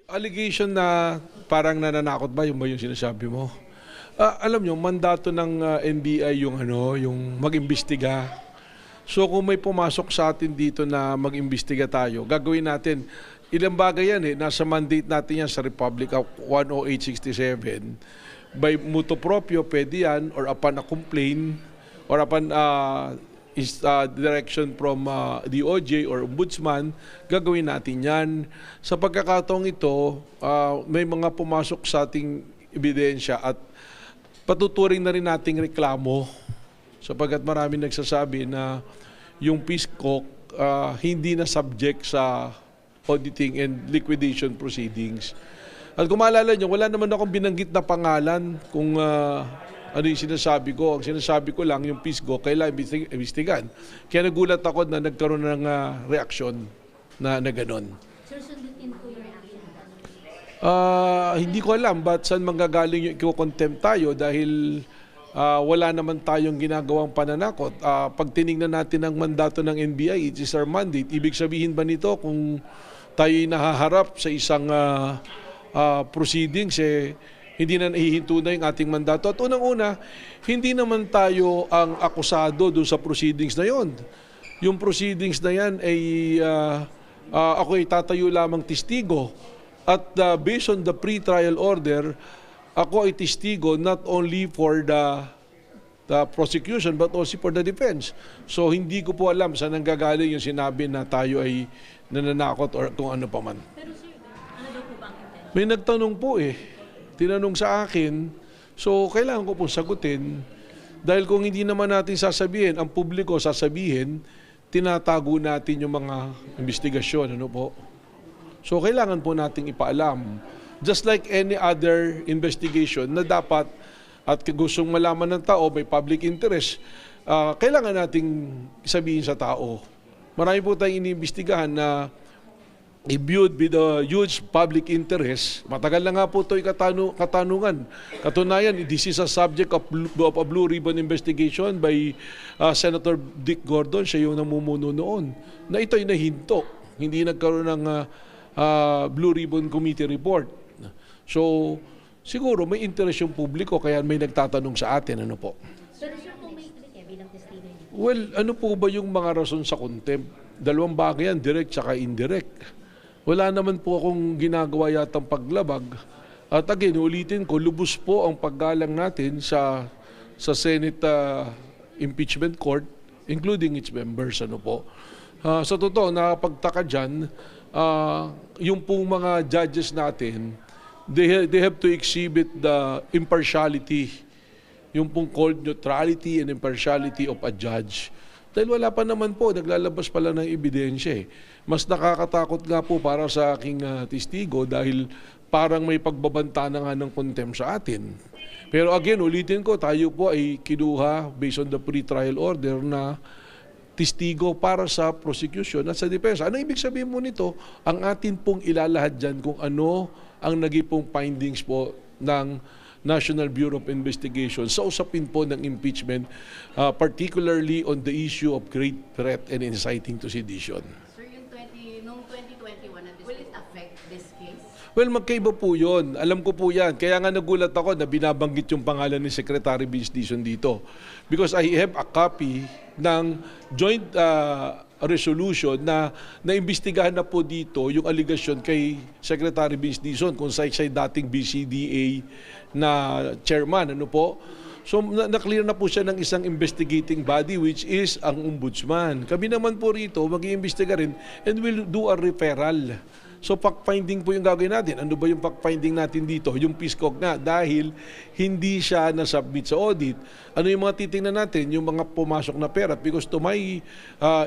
Allegation na parang nananakot ba yung sinasabi mo? Alam nyo, mandato ng NBI yung yung mag-imbestiga. So kung may pumasok sa atin dito na mag-imbestiga tayo, gagawin natin. Ilang bagay yan nasa mandate natin yan sa Republic Act 10867. By mutuo proprio, pwede yan, or upon a complaint, or upon direction from DOJ or Ombudsman, gagawin natin yan. Sa pagkakataong ito, may mga pumasok sa ating ebidensya at patuturing na rin nating reklamo sapagkat marami nagsasabi na yung PhilCoc hindi na subject sa auditing and liquidation proceedings. At kung maalala nyo, wala naman akong binanggit na pangalan kung ano yung sinasabi ko. Ang sinasabi ko lang, yung PhilCoc, kailangan imbestigan. Kaya nagulat ako na nagkaroon ng reaksyon na ganon. Sir, sundutin po yung reaction. Hindi ko alam ba't saan manggagaling yung i-contempt tayo dahil wala naman tayong ginagawang pananakot. Pag tinignan natin ang mandato ng NBI, it is our mandate. Ibig sabihin ba nito kung tayo'y nahaharap sa isang proceedings, hindi na nahihinto na yung ating mandato. At unang-una, hindi naman tayo ang akusado doon sa proceedings na yon. Yung proceedings na yan ay ako ay tatayo lamang testigo. At based on the pre-trial order, ako ay testigo not only for the prosecution but also for the defense. So hindi ko po alam saan nanggagaling yung sinabi na tayo ay nananakot or kung ano pa man. Pero sir, ano daw po bang intention? May nagtanong po tinanong sa akin, so kailangan ko pong sagutin dahil kung hindi naman natin sasabihin, ang publiko sasabihin, tinatago natin yung mga investigasyon, ano po. So kailangan po nating ipaalam. Just like any other investigation na dapat at gustong malaman ng tao, may public interest, kailangan nating sabihin sa tao. Marami po tayong iniimbestigahan na imbued with a huge public interest. Matagal na nga po ito katanungan. Katunayan, this is a subject of a Blue Ribbon investigation by Senator Dick Gordon. Siya yung namumuno noon. Na ito'y nahinto. Hindi nagkaroon ng Blue Ribbon Committee report. So, siguro may interest yung publiko kaya may nagtatanong sa atin. Ano po? Pero sir, kung may bilang testigo niyo. Well, ano po ba yung mga rason sa contempt? Dalawang bagay yan, direct tsaka indirect. Wala naman po akong ginagawa yatang paglabag. At again, ulitin ko, lubos po ang paggalang natin sa Senate Impeachment Court, including its members. Ano po. Sa totoo, nakapagtaka dyan, yung pong mga judges natin, they have to exhibit the impartiality, yung pong called neutrality and impartiality of a judge. Dahil wala pa naman po, naglalabas pala ng ebidensya. Mas nakakatakot nga po para sa aking testigo dahil parang may pagbabanta na nga ng contempt sa atin. Pero again, ulitin ko, tayo po ay kinuha based on the pre-trial order na testigo para sa prosecution at sa depensa. Ano ibig sabihin mo nito? Ang atin pong ilalahad dyan kung ano ang naging pong findings po ng National Bureau of Investigation sa usapin po ng impeachment, particularly on the issue of great threat and inciting to sedition. Sir, yung noong 2021, will it affect this case? Well, magkaiba po yun. Alam ko po yan. Kaya nga nagulat ako na binabanggit yung pangalan ni Secretary Vince Dizon dito. Because I have a copy ng joint resolution na naimbestigahan na po dito yung allegation kay Secretary Vince Dizon kung siya dating BCDA na chairman. Ano po? So na-clear na po siya ng isang investigating body which is ang Ombudsman. Kami naman po rito mag-iimbestiga rin and will do a referral. So fact-finding po yung gagawin natin. Ano ba yung fact-finding natin dito? Yung PhilCoc na dahil hindi siya na-submit sa audit. Ano yung mga titingnan natin? Yung mga pumasok na pera. Because to my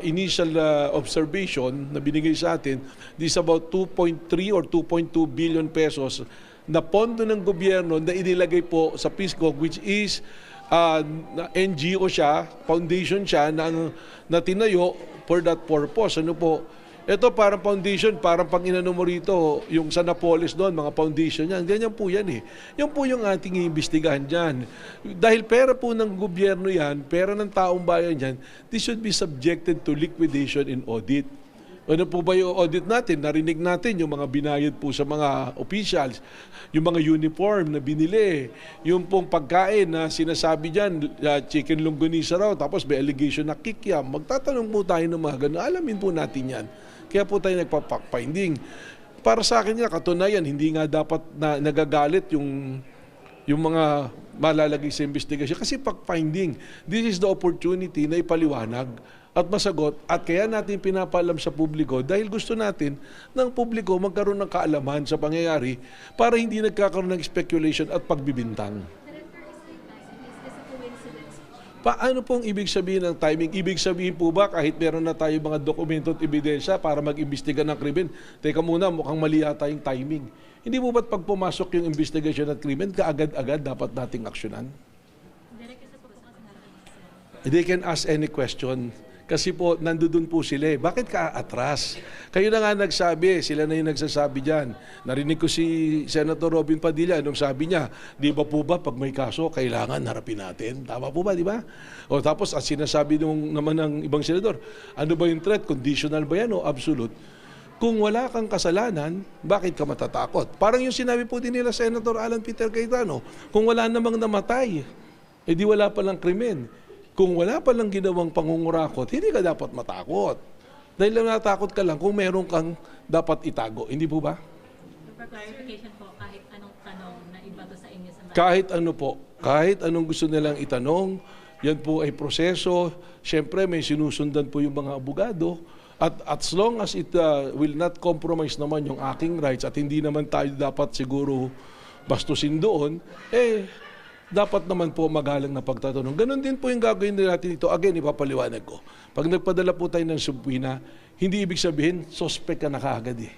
initial observation na binigay sa atin, this is about 2.3 or 2.2 billion pesos na pondo ng gobyerno na inilagay po sa PhilCoc which is NGO siya, foundation siya na tinayo for that purpose. Ano po? Ito parang foundation, parang pang inano mo rito, yung sa Napoles doon, mga foundation yan. Ganyan po yan Yan po yung ating iimbestigahan dyan. Dahil pera po ng gobyerno yan, pera ng taong bayan yan, this should be subjected to liquidation and audit. Ano po ba yung audit natin? Narinig natin yung mga binayad po sa mga officials, yung mga uniform na binili, yung pong pagkain na sinasabi dyan, chicken longganisa raw, tapos may allegation na kikiam. Magtatanong po tayo ng mga ganun. Alamin po natin yan. Kaya po tayo nagpa-fact-finding. Para sa akin nga, katunayan, hindi nga dapat na nagagalit yung mga malalagay sa investigation. Kasi fact-finding, this is the opportunity na ipaliwanag at masagot, at kaya natin pinapaalam sa publiko dahil gusto natin ng publiko magkaroon ng kaalaman sa pangyayari para hindi nagkakaroon ng speculation at pagbibintang. Paano pong ibig sabihin ng timing? Ibig sabihin po ba kahit meron na tayo mga dokumento at ebidensya para mag-imbestiga ng krimen? Teka muna, mukhang mali yata yung timing. Hindi po ba't pag pumasok yung investigation at krimen, kaagad-agad dapat nating aksyonan? They can ask any question. Kasi po, nandoon po sila. Bakit ka atras? Kayo na nga nagsabi, sila na yung nagsasabi dyan. Narinig ko si Senator Robin Padilla, anong sabi niya, di ba po ba pag may kaso, kailangan harapin natin? Tama po ba, di ba? O tapos, at sinasabi naman ng ibang senador, ano ba yung threat? Conditional ba yan o absolute? Kung wala kang kasalanan, bakit ka matatakot? Parang yung sinabi po din nila Senator Alan Peter Cayetano, kung wala namang namatay, edi wala palang krimen. Kung wala palang ginawang pangungurakot, hindi ka dapat matakot. Dahil lang natakot ka lang kung meron kang dapat itago. Hindi po ba? For clarification po, kahit anong tanong na ibato sa inyo sa Kahit ano po, kahit anong gusto nilang itanong, yan po ay proseso. Siyempre, may sinusundan po yung mga abogado. At as long as it will not compromise naman yung aking rights at hindi naman tayo dapat siguro bastusin doon, dapat naman po magalang na pagtatanong. Ganon din po yung gagawin natin ito. Again, ipapaliwanag ko. Pag nagpadala po tayo ng subpoena, hindi ibig sabihin, suspect ka na kaagad eh.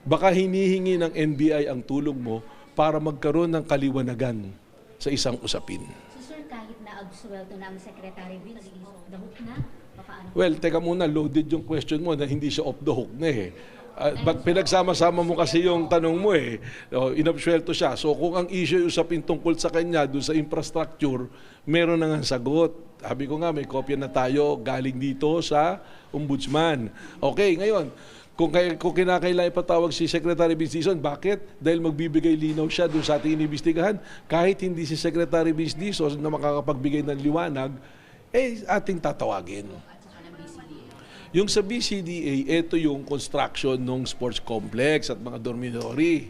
Baka hinihingi ng NBI ang tulong mo para magkaroon ng kaliwanagan sa isang usapin. So sir, kahit na absuelto na ang Secretary Vince, off the hook na, paano? Well, teka muna, loaded yung question mo na hindi siya off the hook na eh. Pinagsama-sama mo kasi yung tanong mo eh. Inabsuelto siya. So kung ang issue usapin tungkol sa kanya doon sa infrastructure, meron na nga sagot. Sabi ko nga, may kopya na tayo galing dito sa ombudsman. Okay, ngayon, kung kinakailangan ipatawag si Secretary Vince Dizon, bakit? Dahil magbibigay linaw siya doon sa ating inimbestigahan. Kahit hindi si Secretary Vince Dizon na makakapagbigay ng liwanag, ating tatawagin. Yung sa BCDA, ito yung construction ng sports complex at mga dormitory.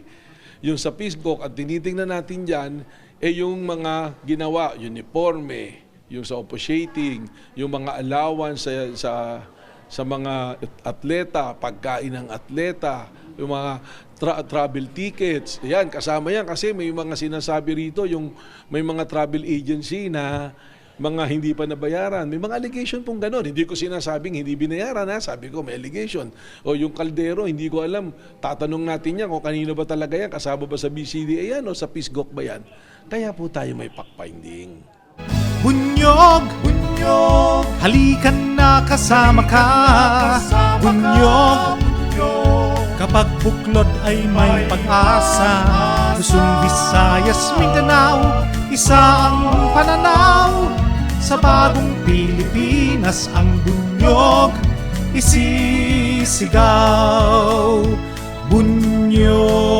Yung sa PISGOC, at tinitingnan natin dyan, yung mga ginawa, uniforme, yung sa officiating, yung mga allowance sa mga atleta, pagkain ng atleta, yung mga travel tickets. Yan, kasama yan kasi may mga sinasabi rito, yung may mga travel agency na mga hindi pa nabayaran. May mga allegation pong gano'n. Hindi ko sinasabing hindi binayaran, ha? Sabi ko may allegation. O yung kaldero, hindi ko alam. Tatanong natin yan kung kanino ba talaga yan. Kasama ba sa BCDA yan o sa PISGOC ba yan? Kaya po tayo may fact-finding. Bunyog, bunyog, halikan na kasama ka. Bunyog, kapag buklod ay may pag-asa. Luzon, Visayas, Mindanao, isa ang pananaw. Sa bagong Pilipinas ang bunyog isisigaw. Bunyog,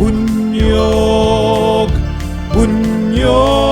bunyog, bunyog.